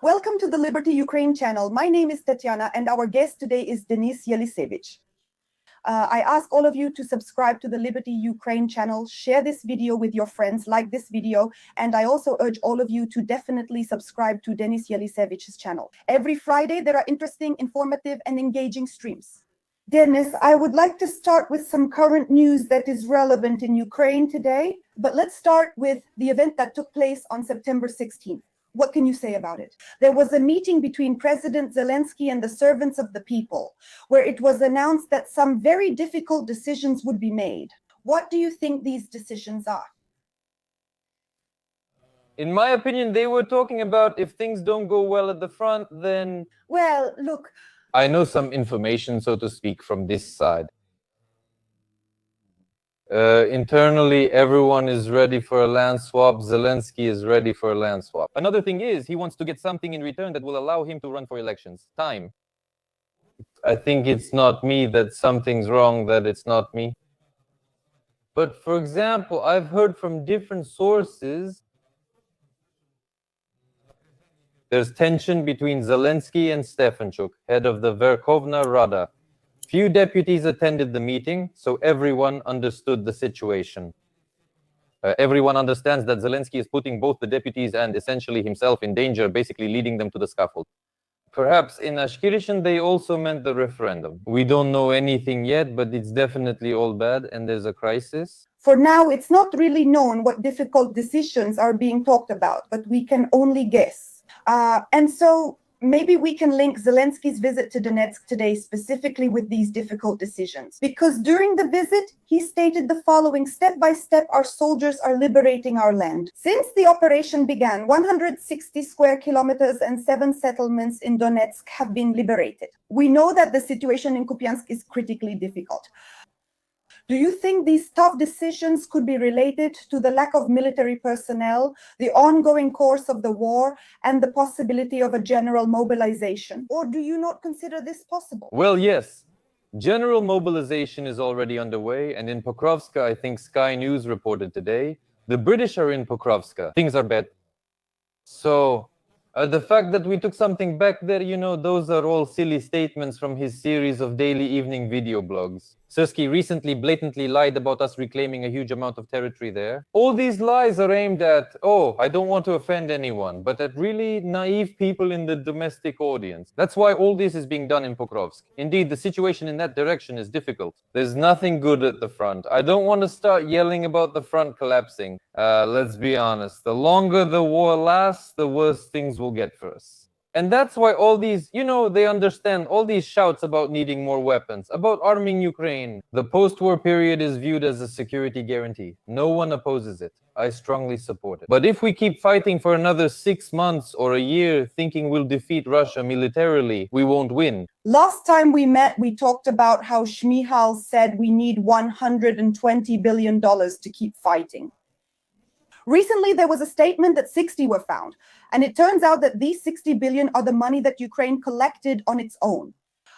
Welcome to the Liberty Ukraine channel. My name is Tatiana and our guest today is Denis Yelisevich. I ask all of you to subscribe to the Liberty Ukraine channel, share this video with your friends, like this video, and I also urge all of you to definitely subscribe to Denis Yelisevich's channel. Every Friday there are interesting, informative, and engaging streams. Denis, I would like to start with some current news that is relevant in Ukraine today, but let's start with the event that took place on September 16th. What can you say about it? There was a meeting between President Zelensky and the servants of the people, where it was announced that some very difficult decisions would be made. What do you think these decisions are? In my opinion, they were talking about if things don't go well at the front, then... Well, look... I know some information, so to speak, from this side. Internally, everyone is ready for a land swap. Zelensky is ready for a land swap. Another thing is, he wants to get something in return that will allow him to run for elections. Time. I think it's not me, that something's wrong, that it's not me. But for example, I've heard from different sources there's tension between Zelensky and Stefanchuk, head of the Verkhovna Rada. Few deputies attended the meeting, so everyone understood the situation. Everyone understands that Zelensky is putting both the deputies and essentially himself in danger, basically leading them to the scaffold. Perhaps in Ashkirishin they also meant the referendum. We don't know anything yet, but it's definitely all bad and there's a crisis. For now, it's not really known what difficult decisions are being talked about, but we can only guess. And so maybe we can link Zelensky's visit to Donetsk today specifically with these difficult decisions. Because during the visit, he stated the following: step by step, our soldiers are liberating our land. Since the operation began, 160 square kilometers and 7 settlements in Donetsk have been liberated. We know that the situation in Kupiansk is critically difficult. Do you think these tough decisions could be related to the lack of military personnel, the ongoing course of the war, and the possibility of a general mobilization? Or do you not consider this possible? Well, yes. General mobilization is already underway, and in Pokrovska, I think Sky News reported today, the British are in Pokrovska. Things are bad. So, the fact that we took something back there, you know, those are all silly statements from his series of daily evening video blogs. Zelensky recently blatantly lied about us reclaiming a huge amount of territory there. All these lies are aimed at, oh, I don't want to offend anyone, but at really naive people in the domestic audience. That's why all this is being done in Pokrovsk. Indeed, the situation in that direction is difficult. There's nothing good at the front. I don't want to start yelling about the front collapsing. Let's be honest. The longer the war lasts, the worse things will get for us. And that's why all these, you know, they understand all these shouts about needing more weapons, about arming Ukraine. The post-war period is viewed as a security guarantee. No one opposes it. I strongly support it. But if we keep fighting for another 6 months or a year, thinking we'll defeat Russia militarily, we won't win. Last time we met, we talked about how Shmihal said we need $120 billion to keep fighting. Recently, there was a statement that 60 were found, and it turns out that these 60 billion are the money that Ukraine collected on its own.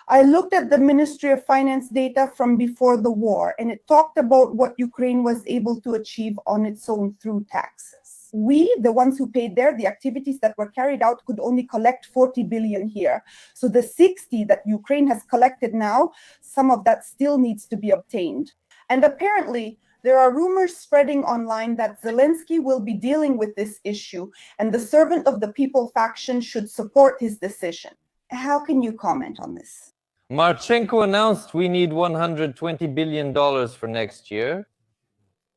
I looked at the Ministry of Finance data from before the war, and it talked about what Ukraine was able to achieve on its own through taxes. We, the ones who paid there, the activities that were carried out, could only collect 40 billion here. So the 60 that Ukraine has collected now, some of that still needs to be obtained. And apparently, there are rumors spreading online that Zelensky will be dealing with this issue and the servant of the people faction should support his decision. How can you comment on this? Marchenko announced we need $120 billion for next year.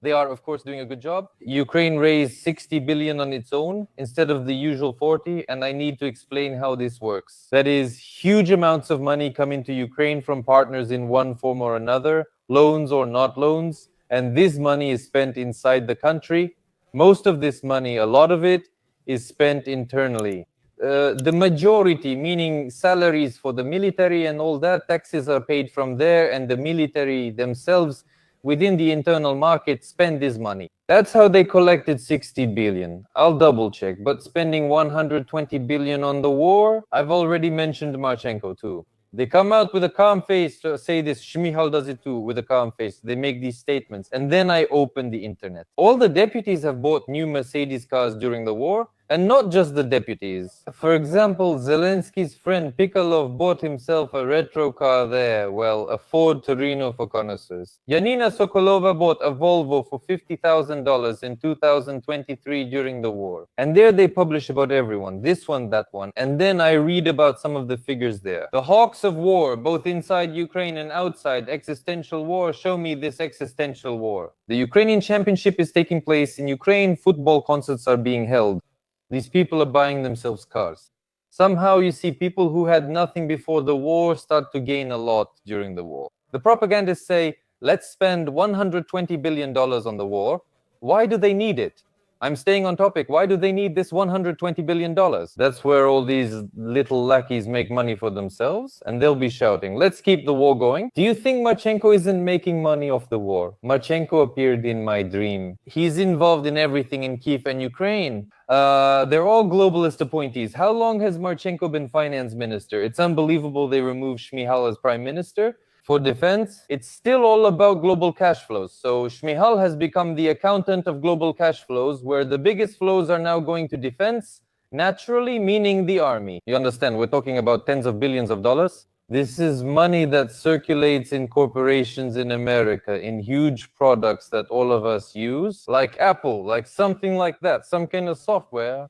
They are, of course, doing a good job. Ukraine raised 60 billion on its own instead of the usual 40, and I need to explain how this works. That is, huge amounts of money come into Ukraine from partners in one form or another, loans or not loans. And this money is spent inside the country. Most of this money, a lot of it, is spent internally. The majority, meaning salaries for the military and all that, taxes are paid from there, and the military themselves, within the internal market, spend this money. That's how they collected 60 billion. I'll double check, but spending 120 billion on the war, I've already mentioned Marchenko too. They come out with a calm face to say this. Shmihal does it too, with a calm face. They make these statements. And then I open the internet. All the deputies have bought new Mercedes cars during the war. And not just the deputies. For example, Zelensky's friend Pikolov bought himself a retro car there, well, a Ford Torino for connoisseurs. Yanina Sokolova bought a Volvo for $50,000 in 2023 during the war. And there they publish about everyone, this one, that one. And then I read about some of the figures there. The hawks of war, both inside Ukraine and outside, existential war, show me this existential war. The Ukrainian championship is taking place in Ukraine, football concerts are being held. These people are buying themselves cars. Somehow you see people who had nothing before the war start to gain a lot during the war. The propagandists say, let's spend $120 billion on the war. Why do they need it? I'm staying on topic. Why do they need this $120 billion? That's where all these little lackeys make money for themselves, and they'll be shouting, let's keep the war going. Do you think Marchenko isn't making money off the war? Marchenko appeared in my dream. He's involved in everything in Kiev and Ukraine. They're all globalist appointees. How long has Marchenko been finance minister? It's unbelievable they removed Shmihal as prime minister. For defense, it's still all about global cash flows. So Shmihal has become the accountant of global cash flows, where the biggest flows are now going to defense, naturally, meaning the army. You understand, we're talking about tens of billions of dollars. This is money that circulates in corporations in America, in huge products that all of us use, like Apple, like something like that, some kind of software.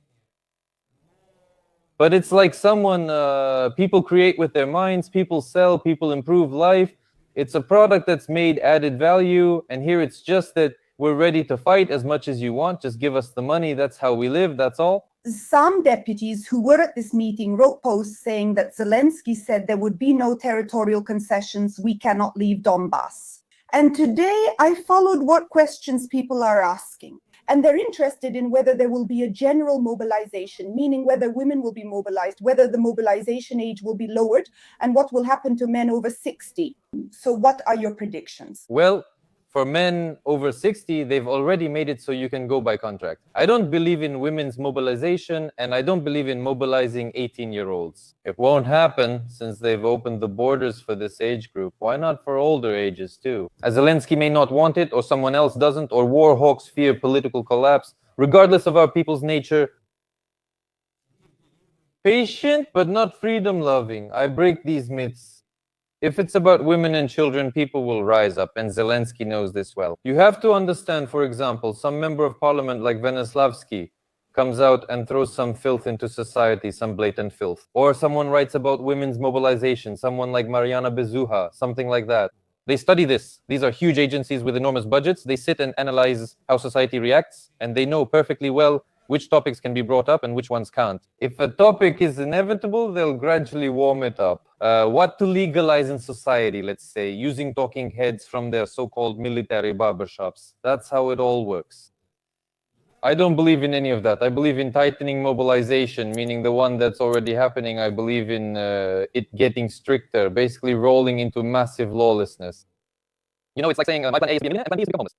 But it's like someone, people create with their minds, people sell, people improve life. It's a product that's made added value. And here it's just that we're ready to fight as much as you want. Just give us the money. That's how we live. That's all. Some deputies who were at this meeting wrote posts saying that Zelensky said there would be no territorial concessions. We cannot leave Donbass. And today I followed what questions people are asking. And they're interested in whether there will be a general mobilization, meaning whether women will be mobilized, whether the mobilization age will be lowered, and what will happen to men over 60. So what are your predictions? Well, for men over 60, they've already made it so you can go by contract. I don't believe in women's mobilization, and I don't believe in mobilizing 18-year-olds. It won't happen since they've opened the borders for this age group. Why not for older ages too? As Zelensky may not want it, or someone else doesn't, or war hawks fear political collapse, regardless of our people's nature, patient but not freedom-loving. I break these myths. If it's about women and children, people will rise up, and Zelensky knows this well. You have to understand, for example, some member of parliament like Veneslavsky comes out and throws some filth into society, some blatant filth. Or someone writes about women's mobilization, someone like Mariana Bezuha, something like that. They study this. These are huge agencies with enormous budgets. They sit and analyze how society reacts, and they know perfectly well which topics can be brought up and which ones can't. If a topic is inevitable, they'll gradually warm it up. What to legalize in society, let's say, using talking heads from their so-called military barbershops. That's how it all works. I don't believe in any of that. I believe in tightening mobilization, meaning the one that's already happening. I believe in it getting stricter, basically rolling into massive lawlessness. You know, it's like saying, my plan A is to be a millionaire, and plan B is to become homeless.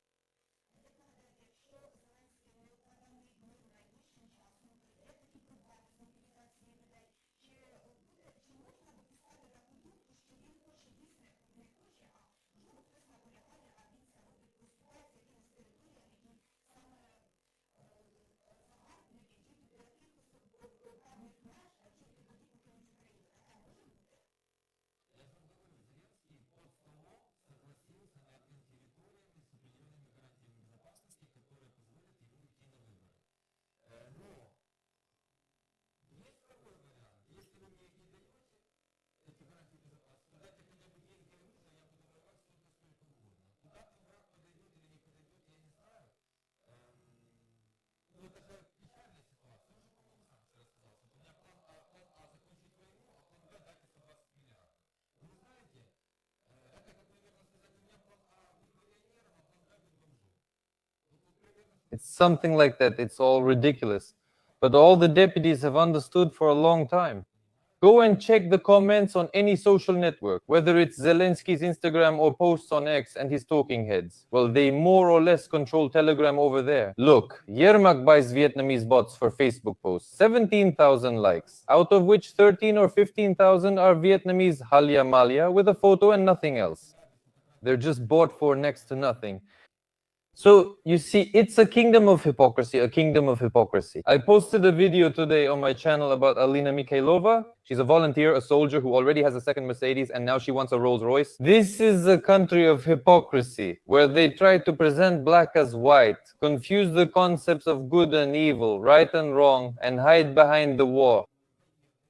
It's something like that. It's all ridiculous. But all the deputies have understood for a long time. Go and check the comments on any social network, whether it's Zelensky's Instagram or posts on X and his talking heads. Well, they more or less control Telegram over there. Look, Yermak buys Vietnamese bots for Facebook posts, 17,000 likes, out of which 13 or 15,000 are Vietnamese Halia Malia with a photo and nothing else. They're just bought for next to nothing. So you see, it's a kingdom of hypocrisy, a kingdom of hypocrisy. I posted a video today on my channel about Alina Mikhailova. She's a volunteer, a soldier who already has a second Mercedes, and now she wants a Rolls Royce. This is a country of hypocrisy, where they try to present black as white, confuse the concepts of good and evil, right and wrong, and hide behind the war.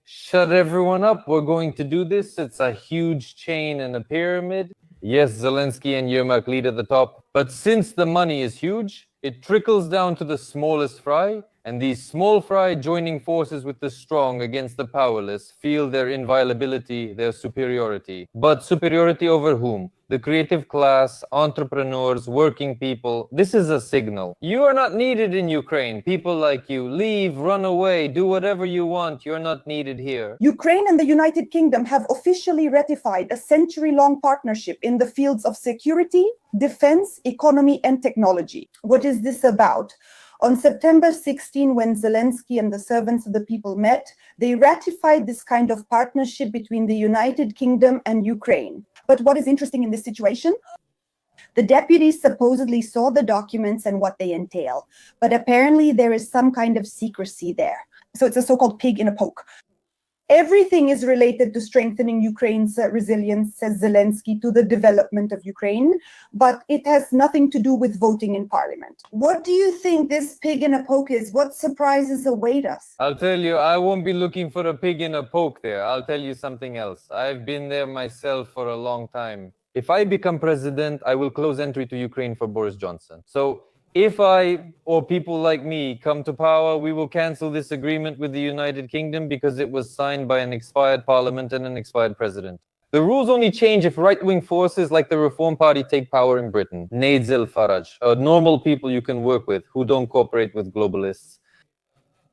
Shut everyone up, we're going to do this. It's a huge chain and a pyramid. Yes, Zelensky and Yermak lead at the top, but since the money is huge, it trickles down to the smallest fry, and these small fry joining forces with the strong against the powerless feel their inviolability, their superiority. But superiority over whom? The creative class, entrepreneurs, working people. This is a signal. You are not needed in Ukraine. People like you, leave, run away, do whatever you want. You're not needed here. Ukraine and the United Kingdom have officially ratified a century-long partnership in the fields of security, defense, economy, and technology. What is this about? On September 16, when Zelensky and the servants of the people met, they ratified this kind of partnership between the United Kingdom and Ukraine. But what is interesting in this situation? The deputies supposedly saw the documents and what they entail, but apparently there is some kind of secrecy there. So it's a so-called pig in a poke. Everything is related to strengthening Ukraine's resilience, says Zelensky, to the development of Ukraine, but it has nothing to do with voting in parliament. What do you think this pig in a poke is? What surprises await us? I'll tell you, I won't be looking for a pig in a poke there. I'll tell you something else. I've been there myself for a long time. If I become president, I will close entry to Ukraine for Boris Johnson. So if I, or people like me, come to power, we will cancel this agreement with the United Kingdom because it was signed by an expired parliament and an expired president. The rules only change if right-wing forces like the Reform Party take power in Britain. Nigel Farage, normal people you can work with who don't cooperate with globalists.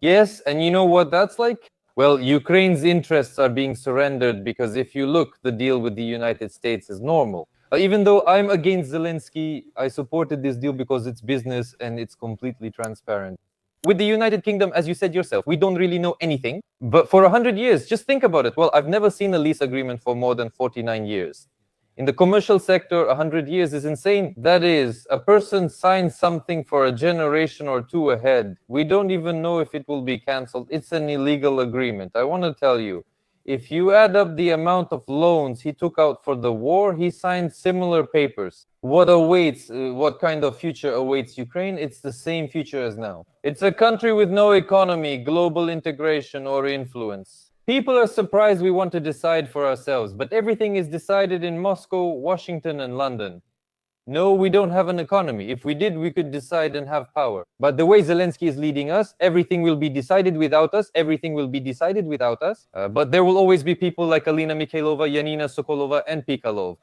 Yes, and you know what that's like? Well, Ukraine's interests are being surrendered because if you look, the deal with the United States is normal. Even though I'm against Zelensky, I supported this deal because it's business and it's completely transparent. With the United Kingdom, as you said yourself, we don't really know anything. But for 100 years, just think about it. Well, I've never seen a lease agreement for more than 49 years. In the commercial sector, 100 years is insane. That is, a person signs something for a generation or two ahead. We don't even know if it will be cancelled. It's an illegal agreement. I want to tell you, if you add up the amount of loans he took out for the war, he signed similar papers. What awaits, what kind of future awaits Ukraine? It's the same future as now. It's a country with no economy, global integration, or influence. People are surprised we want to decide for ourselves, but everything is decided in Moscow, Washington, and London. No, we don't have an economy. If we did, we could decide and have power. But the way Zelensky is leading us, everything will be decided without us. Everything will be decided without us. But there will always be people like Alina Mikhailova, Yanina Sokolova, and Pikalov.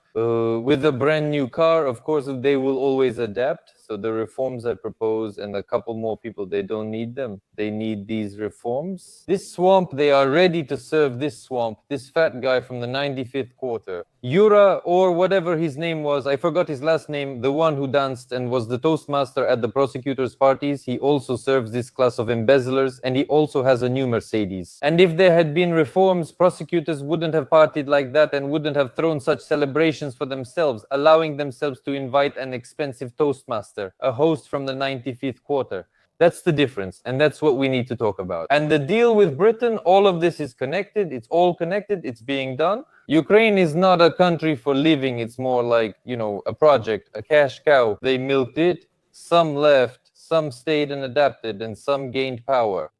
With a brand new car, of course, they will always adapt. So the reforms I propose and a couple more people, they don't need them. They need these reforms. This swamp, they are ready to serve this swamp, this fat guy from the 95th quarter. Yura, or whatever his name was, I forgot his last name, the one who danced and was the toastmaster at the prosecutors' parties, he also serves this class of embezzlers, and he also has a new Mercedes. And if there had been reforms, prosecutors wouldn't have partied like that and wouldn't have thrown such celebrations for themselves, allowing themselves to invite an expensive toastmaster, a host from the 95th quarter. That's the difference, and that's what we need to talk about. And the deal with Britain, all of this is connected, it's all connected, it's being done. Ukraine is not a country for living, it's more like, you know, a project, a cash cow. They milked it, some left, some stayed and adapted, and some gained power.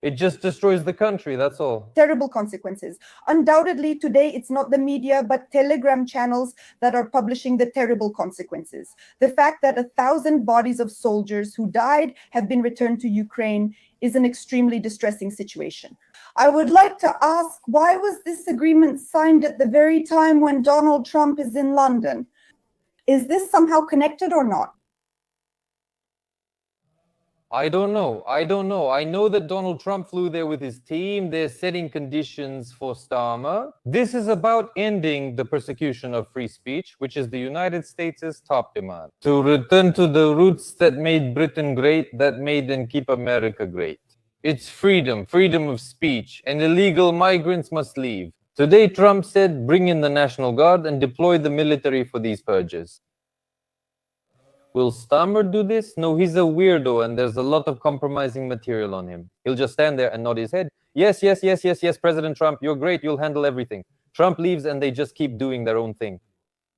It just destroys the country, that's all. Terrible consequences. Undoubtedly, today it's not the media, but Telegram channels that are publishing the terrible consequences. The fact that 1,000 bodies of soldiers who died have been returned to Ukraine is an extremely distressing situation. I would like to ask, why was this agreement signed at the very time when Donald Trump is in London? Is this somehow connected or not? I don't know. I know that Donald Trump flew there with his team. They're setting conditions for Starmer. This is about ending the persecution of free speech, which is the United States' top demand. To return to the roots that made Britain great, that made and keep America great. It's freedom, freedom of speech, and illegal migrants must leave. Today, Trump said, bring in the National Guard and deploy the military for these purges. Will Starmer do this? No, he's a weirdo and there's a lot of compromising material on him. He'll just stand there and nod his head. Yes, yes, yes, yes, yes, President Trump, you're great, you'll handle everything. Trump leaves and they just keep doing their own thing.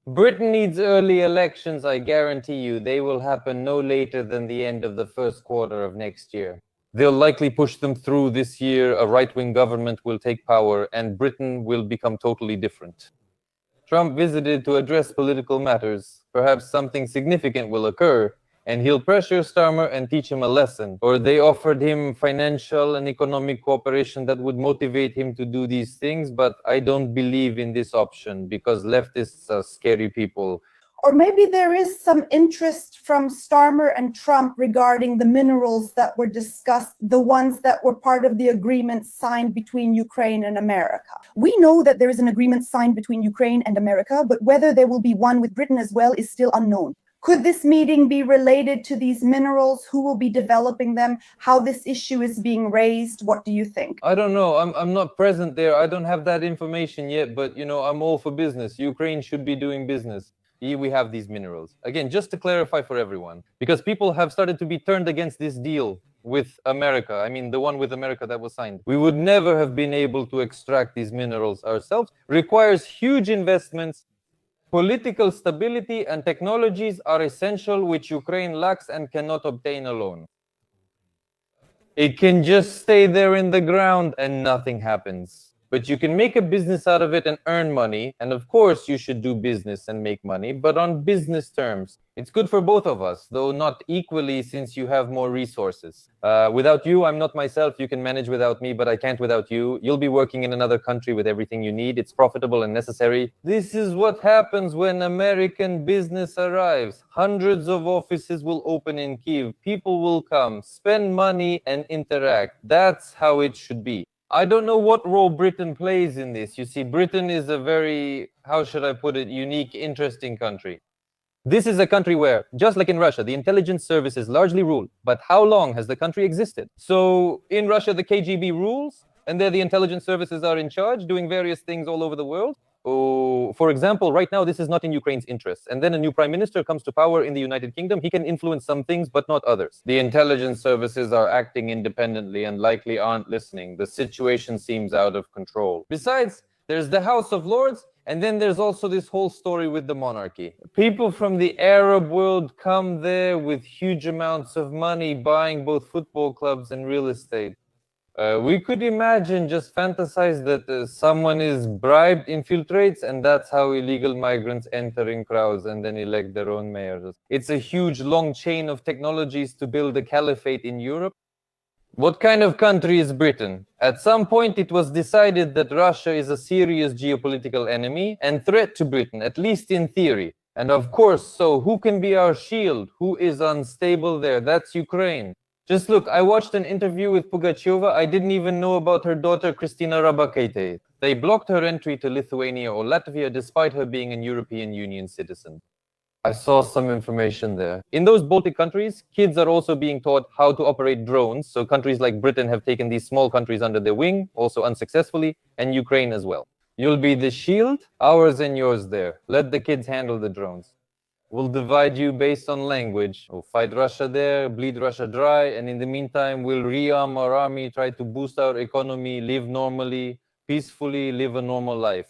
Britain needs early elections, I guarantee you. They will happen no later than the end of the first quarter of next year. They'll likely push them through this year. A right-wing government will take power and Britain will become totally different. Trump visited to address political matters. Perhaps something significant will occur, and he'll pressure Starmer and teach him a lesson. Or they offered him financial and economic cooperation that would motivate him to do these things, but I don't believe in this option because leftists are scary people. Or maybe there is some interest from Starmer and Trump regarding the minerals that were discussed, the ones that were part of the agreement signed between Ukraine and America. We know that there is an agreement signed between Ukraine and America, but whether there will be one with Britain as well is still unknown. Could this meeting be related to these minerals? Who will be developing them? How this issue is being raised? What do you think? I don't know. I'm not present there. I don't have that information yet, but I'm all for business. Ukraine should be doing business. We have these minerals. Again, just to clarify for everyone, because people have started to be turned against this deal with America. I mean, the one with America that was signed. We would never have been able to extract these minerals ourselves. Requires huge investments. Political stability and technologies are essential, which Ukraine lacks and cannot obtain alone. It can just stay there in the ground and nothing happens. But you can make a business out of it and earn money. And of course, you should do business and make money, but on business terms. It's good for both of us, though not equally since you have more resources. Without you, I'm not myself. You can manage without me, but I can't without you. You'll be working in another country with everything you need. It's profitable and necessary. This is what happens when American business arrives. Hundreds of offices will open in Kyiv. People will come, spend money, and interact. That's how it should be. I don't know what role Britain plays in this. You see, Britain is a very, how should I put it, unique, interesting country. This is a country where, just like in Russia, the intelligence services largely rule. But how long has the country existed? So in Russia, the KGB rules, and there the intelligence services are in charge, doing various things all over the world. Oh, for example, right now, this is not in Ukraine's interests. And then a new prime minister comes to power in the United Kingdom. He can influence some things, but not others. The intelligence services are acting independently and likely aren't listening. The situation seems out of control. Besides, there's the House of Lords, and then there's also this whole story with the monarchy. People from the Arab world come there with huge amounts of money, buying both football clubs and real estate. We could imagine, just fantasize that someone is bribed, infiltrates, and that's how illegal migrants enter in crowds and then elect their own mayors. It's a huge, long chain of technologies to build a caliphate in Europe. What kind of country is Britain? At some point, it was decided that Russia is a serious geopolitical enemy and threat to Britain, at least in theory. And of course, so who can be our shield? Who is unstable there? That's Ukraine. Just look, I watched an interview with Pugacheva. I didn't even know about her daughter, Kristina Rabakaite. They blocked her entry to Lithuania or Latvia despite her being a European Union citizen. I saw some information there. In those Baltic countries, kids are also being taught how to operate drones. So countries like Britain have taken these small countries under their wing, also unsuccessfully, and Ukraine as well. You'll be the shield, ours and yours there. Let the kids handle the drones. We'll divide you based on language. We'll fight Russia there, bleed Russia dry, and in the meantime, we'll rearm our army, try to boost our economy, live normally, peacefully, live a normal life.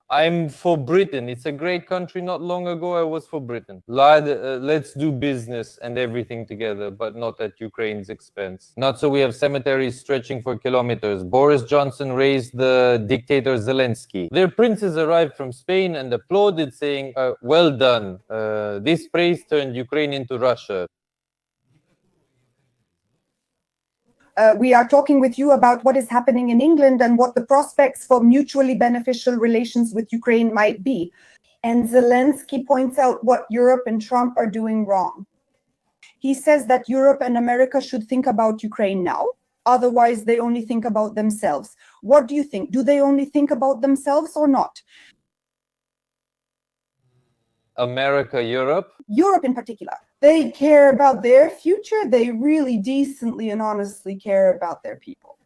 I'm for Britain. It's a great country. Not long ago, I was for Britain. Let's do business and everything together, but not at Ukraine's expense. Not so we have cemeteries stretching for kilometers. Boris Johnson raised the dictator Zelensky. Their princes arrived from Spain and applauded, saying, well done. This praise turned Ukraine into Russia. We are talking with you about what is happening in England and what the prospects for mutually beneficial relations with Ukraine might be. And Zelensky points out what Europe and Trump are doing wrong. He says that Europe and America should think about Ukraine now. Otherwise, they only think about themselves. What do you think? Do they only think about themselves or not? America, Europe? Europe in particular. They care about their future. They really decently and honestly care about their people.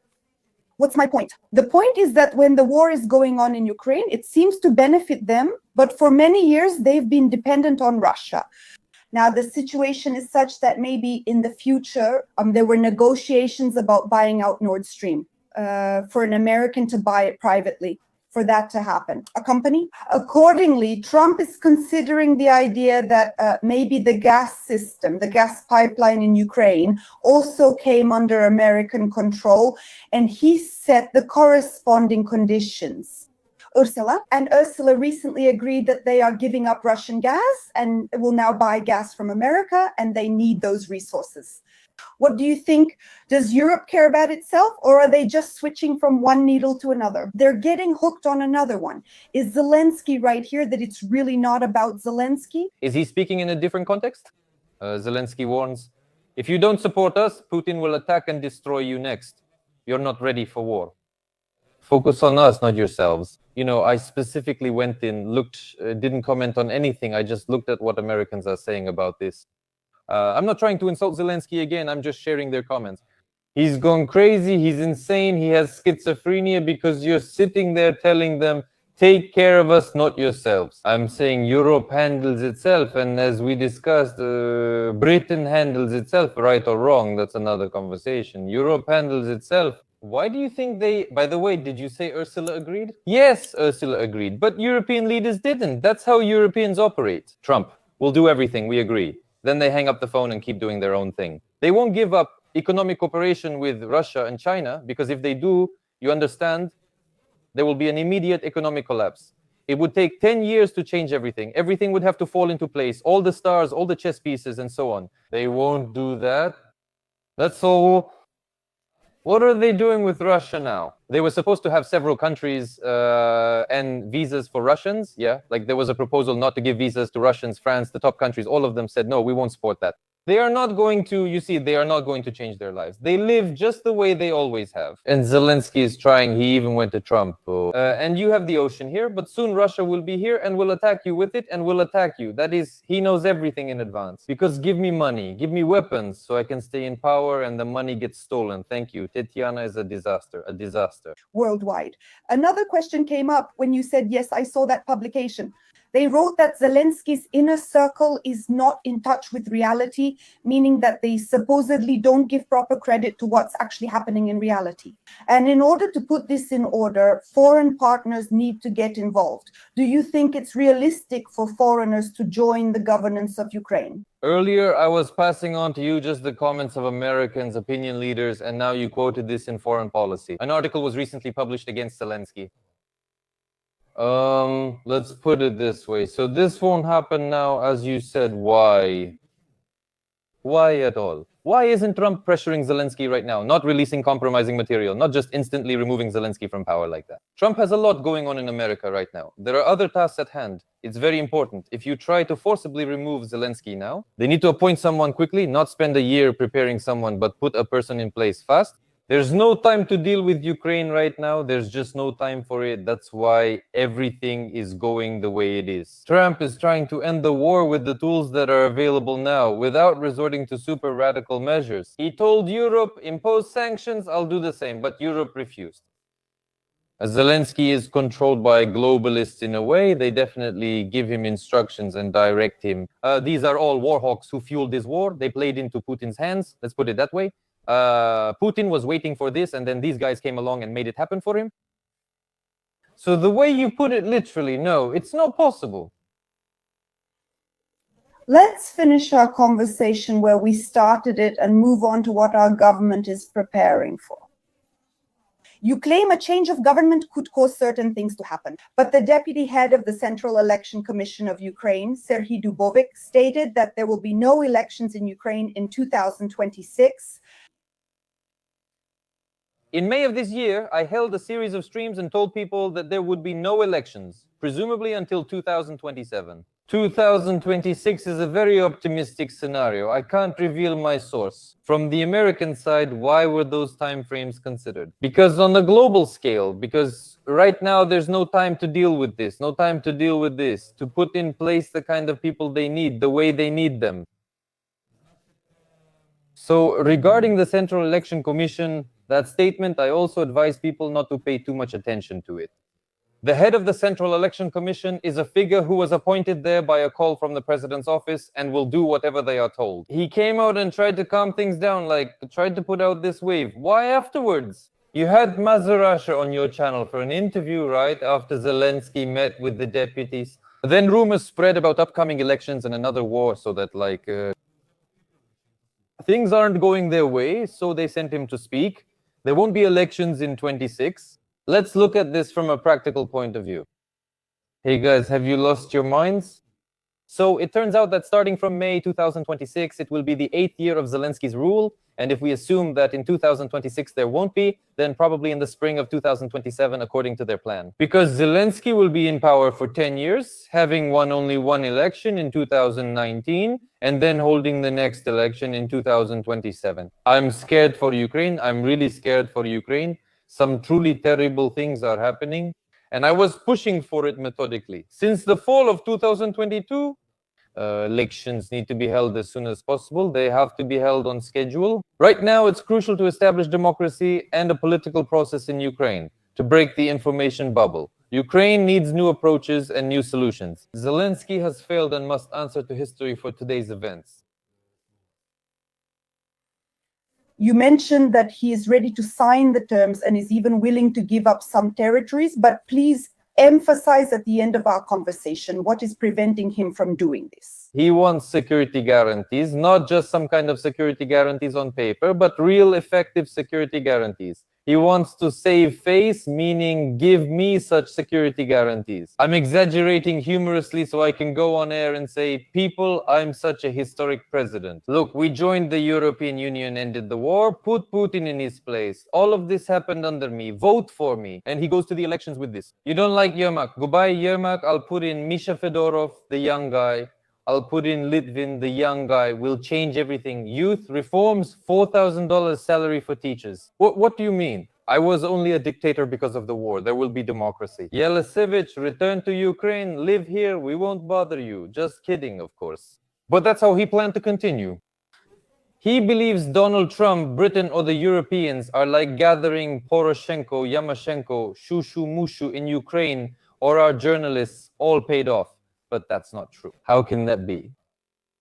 What's my point? The point is that when the war is going on in Ukraine, it seems to benefit them, but for many years they've been dependent on Russia. Now, the situation is such that maybe in the future, there were negotiations about buying out Nord Stream for an American to buy it privately, for that to happen. A company? Accordingly, Trump is considering the idea that maybe the gas system, the gas pipeline in Ukraine, also came under American control, and he set the corresponding conditions. Ursula recently agreed that they are giving up Russian gas and will now buy gas from America, and they need those resources. What do you think? Does Europe care about itself, or are they just switching from one needle to another? They're getting hooked on another one. Is Zelensky right here that it's really not about Zelensky? Is he speaking in a different context? Zelensky warns, if you don't support us, Putin will attack and destroy you next. You're not ready for war. Focus on us, not yourselves. You know, I specifically went in, looked, didn't comment on anything. I just looked at what Americans are saying about this. I'm not trying to insult Zelensky again. I'm just sharing their comments. He's gone crazy. He's insane. He has schizophrenia because you're sitting there telling them, take care of us, not yourselves. I'm saying Europe handles itself. And as we discussed, Britain handles itself, right or wrong. That's another conversation. Europe handles itself. Why do you think they, by the way, did you say Ursula agreed? Yes, Ursula agreed, but European leaders didn't. That's how Europeans operate. Trump, we'll do everything, we agree. Then they hang up the phone and keep doing their own thing. They won't give up economic cooperation with Russia and China, because if they do, you understand, there will be an immediate economic collapse. It would take 10 years to change everything. Everything would have to fall into place, all the stars, all the chess pieces, and so on. They won't do that. That's all. What are they doing with Russia now? They were supposed to have several countries and visas for Russians. Yeah, like there was a proposal not to give visas to Russians, France, the top countries. All of them said, no, we won't support that. They are not going to, you see, they are not going to change their lives. They live just the way they always have. And Zelensky is trying, he even went to Trump. And you have the ocean here, but soon Russia will be here and will attack you with it and will attack you. That is, he knows everything in advance. Because give me money, give me weapons so I can stay in power and the money gets stolen. Thank you. Tetiana is a disaster, a disaster. Worldwide. Another question came up when you said, yes, I saw that publication. They wrote that Zelensky's inner circle is not in touch with reality, meaning that they supposedly don't give proper credit to what's actually happening in reality. And in order to put this in order, foreign partners need to get involved. Do you think it's realistic for foreigners to join the governance of Ukraine? Earlier, I was passing on to you just the comments of Americans, opinion leaders, and now you quoted this in Foreign Policy. An article was recently published against Zelensky. Let's put it this way. So this won't happen now, as you said. Why? Why at all? Why isn't Trump pressuring Zelensky right now? Not releasing compromising material, not just instantly removing Zelensky from power like that. Trump has a lot going on in America right now. There are other tasks at hand. It's very important. If you try to forcibly remove Zelensky now, they need to appoint someone quickly, not spend a year preparing someone, but put a person in place fast. There's no time to deal with Ukraine right now. There's just no time for it. That's why everything is going the way it is. Trump is trying to end the war with the tools that are available now without resorting to super radical measures. He told Europe, impose sanctions, I'll do the same, but Europe refused. As Zelensky is controlled by globalists in a way, they definitely give him instructions and direct him. These are all war hawks who fueled this war. They played into Putin's hands. Let's put it that way. Putin was waiting for this, and then these guys came along and made it happen for him. So the way you put it literally, no, it's not possible. Let's finish our conversation where we started it and move on to what our government is preparing for. You claim a change of government could cause certain things to happen, but the deputy head of the Central Election Commission of Ukraine, Serhiy Dubovik, stated that there will be no elections in Ukraine in 2026. In May of this year, I held a series of streams and told people that there would be no elections, presumably until 2027. 2026 is a very optimistic scenario. I can't reveal my source. From the American side, why were those timeframes considered? Because on a global scale, because right now there's no time to deal with this, no time to deal with this, to put in place the kind of people they need, the way they need them. So regarding the Central Election Commission, that statement, I also advise people not to pay too much attention to it. The head of the Central Election Commission is a figure who was appointed there by a call from the president's office and will do whatever they are told. He came out and tried to calm things down, like tried to put out this wave. Why afterwards? You had Mazarasha on your channel for an interview, right, after Zelensky met with the deputies. Then rumors spread about upcoming elections and another war, so that things aren't going their way, so they sent him to speak. There won't be elections in 26. Let's look at this from a practical point of view. Hey guys, have you lost your minds? So it turns out that starting from May 2026, it will be the 8th year of Zelensky's rule. And if we assume that in 2026 there won't be, then probably in the spring of 2027, according to their plan. Because Zelensky will be in power for 10 years, having won only one election in 2019, and then holding the next election in 2027. I'm scared for Ukraine. I'm really scared for Ukraine. Some truly terrible things are happening. And I was pushing for it methodically. Since the fall of 2022, elections need to be held as soon as possible. They have to be held on schedule. Right now, it's crucial to establish democracy and a political process in Ukraine to break the information bubble. Ukraine needs new approaches and new solutions. Zelensky has failed and must answer to history for today's events. You mentioned that he is ready to sign the terms and is even willing to give up some territories, but please emphasize at the end of our conversation what is preventing him from doing this. He wants security guarantees, not just some kind of security guarantees on paper, but real effective security guarantees. He wants to save face, meaning give me such security guarantees. I'm exaggerating humorously so I can go on air and say, people, I'm such a historic president. Look, we joined the European Union, ended the war, put Putin in his place. All of this happened under me. Vote for me. And he goes to the elections with this. You don't like Yermak? Goodbye, Yermak. I'll put in Misha Fedorov, the young guy. I'll put in Litvin, the young guy. We'll change everything. Youth reforms, $4,000 salary for teachers. What do you mean? I was only a dictator because of the war. There will be democracy. Yelesevich, return to Ukraine. Live here. We won't bother you. Just kidding, of course. But that's how he planned to continue. He believes Donald Trump, Britain, or the Europeans are like gathering Poroshenko, Yamashenko, Shushu Mushu in Ukraine, or our journalists all paid off. But that's not true. How can that be?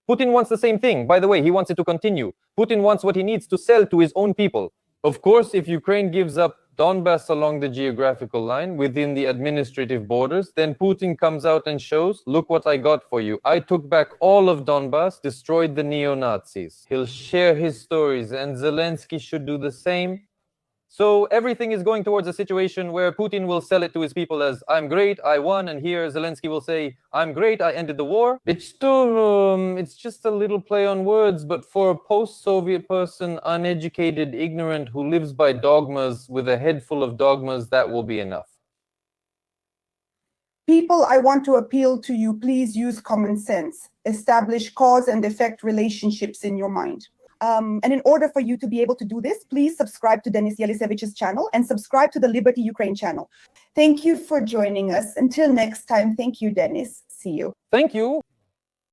Putin wants the same thing. By the way, he wants it to continue. Putin wants what he needs to sell to his own people. Of course, if Ukraine gives up Donbass along the geographical line within the administrative borders, then Putin comes out and shows, look what I got for you. I took back all of Donbass, destroyed the neo-Nazis. He'll share his stories, and Zelensky should do the same. So everything is going towards a situation where Putin will sell it to his people as, I'm great, I won, and here Zelensky will say, I'm great, I ended the war. It's just a little play on words, but for a post-Soviet person, uneducated, ignorant, who lives by dogmas with a head full of dogmas, that will be enough. People, I want to appeal to you, please use common sense. Establish cause and effect relationships in your mind. And in order for you to be able to do this, please subscribe to Denis Yelisevich's channel and subscribe to the Liberty Ukraine channel. Thank you for joining us. Until next time, thank you, Denis. See you. Thank you.